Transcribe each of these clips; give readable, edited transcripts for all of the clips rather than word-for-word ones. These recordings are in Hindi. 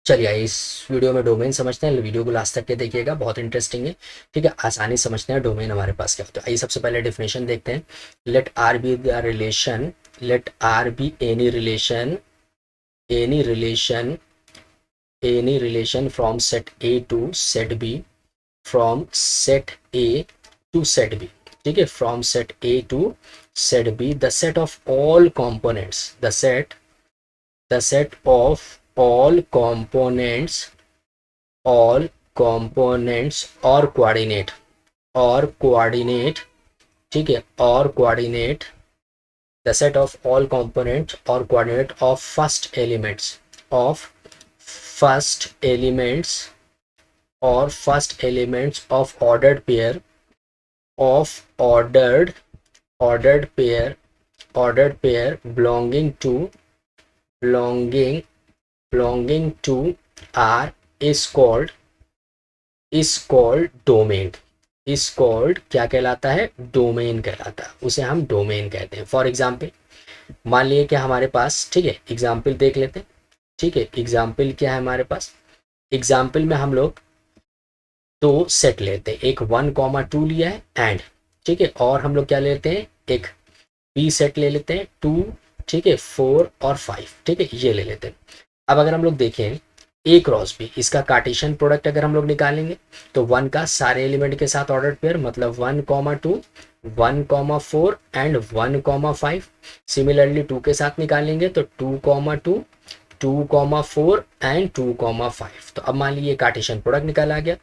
चलिए इस वीडियो में डोमेन समझते हैं। वीडियो को लास्ट तक के देखिएगा, बहुत इंटरेस्टिंग है। ठीक है, आसानी से समझते हैं डोमेन हमारे पास क्या होता है। आइए सबसे पहले डेफिनेशन देखते हैं। Let R be the relation, let R be any relation, any relation, any relation from set A to set B, from set A to set B. ठीक है, from set A to set B, the set of all components, the set of all components, all components और coordinate, ठीक है, और coordinate, the set of all components or coordinate of first elements of ordered pair belonging belonging to R is called domain, is called क्या कहलाता है, डोमेन कहलाता है, उसे हम डोमेन कहते हैं। फॉर एग्जाम्पल मान लिए कि हमारे पास, ठीक है, एग्जाम्पल देख लेते हैं। ठीक है, एग्जाम्पल क्या है हमारे पास, एग्जाम्पल में हम लोग दो सेट लेते हैं, एक 1,2 लिया है एंड, ठीक है, और हम लोग क्या लेते हैं, एक बी सेट ले लेते हैं 2, ठीक है, 4 और 5, ठीक है, ये ले लेते हैं। अब अगर हम लोग देखें ए क्रॉस बी, इसका कार्टेशियन प्रोडक्ट अगर हम लोग निकालेंगे तो 1 का सारे एलिमेंट के साथ ऑर्डर पेयर, मतलब 1,2, 1,4 एंड 1,5। सिमिलरली 2 के साथ निकालेंगे तो 2,2, 2,4 एंड 2,5। तो अब मान लीजिए कार्टेशियन प्रोडक्ट निकाल आ गया।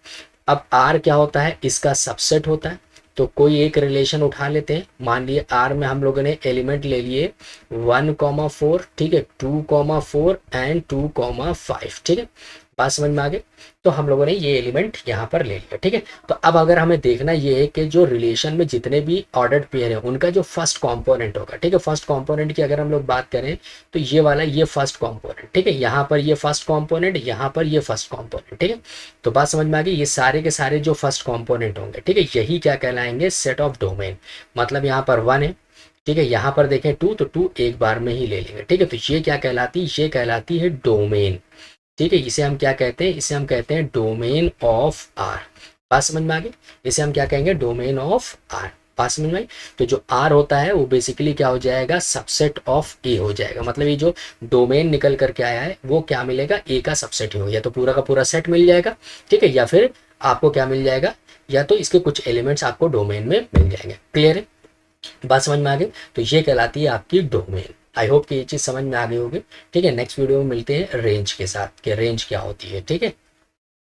अब आर क्या होता है, इसका सबसेट होता है। तो कोई एक रिलेशन उठा लेते हैं। मान लिए आर में हम लोगों ने एलिमेंट ले लिए 1,4, ठीक है, 2,4 एंड 2,5, ठीक है, बात समझ में आ गई। तो हम लोगों ने ये एलिमेंट यहाँ पर ले लिया, ठीक है। तो अब अगर हमें देखना ये है कि जो रिलेशन में जितने भी ऑर्डर्ड पेयर है उनका जो फर्स्ट कंपोनेंट होगा, ठीक है, फर्स्ट कंपोनेंट की अगर हम लोग बात करें तो ये वाला, ये फर्स्ट कंपोनेंट, ठीक है, यहाँ पर ये फर्स्ट कंपोनेंट, यहाँ पर ये फर्स्ट कंपोनेंट, ठीक है। तो बात समझ में आ गई, ये सारे के सारे जो फर्स्ट कंपोनेंट होंगे, ठीक है, यही क्या कहलाएंगे, सेट ऑफ डोमेन। मतलब यहाँ पर 1 है, ठीक है, यहाँ पर देखें 2, तो 2 एक बार में ही ले लेंगे, ठीक है। तो ये क्या कहलाती है, ये कहलाती है डोमेन, ठीक है। इसे हम क्या कहते हैं, इसे हम कहते हैं डोमेन ऑफ आर। बात समझ में आ गई, इसे हम क्या कहेंगे, डोमेन ऑफ आर। बात समझ में आई। तो जो आर होता है वो बेसिकली क्या हो जाएगा, सबसेट ऑफ ए हो जाएगा। मतलब ये जो डोमेन निकल करके आया है वो क्या मिलेगा, ए का सबसेट ही हो, या तो पूरा का पूरा सेट मिल जाएगा, ठीक है, या फिर आपको क्या मिल जाएगा, या तो इसके कुछ एलिमेंट्स आपको डोमेन में मिल जाएंगे। क्लियर है, बात समझ में आ गई। तो ये कहलाती है आपकी डोमेन। आई होप कि ये चीज़ समझ में आ गई होगी। ठीक है, नेक्स्ट वीडियो में मिलते हैं रेंज के साथ कि रेंज क्या होती है। ठीक है।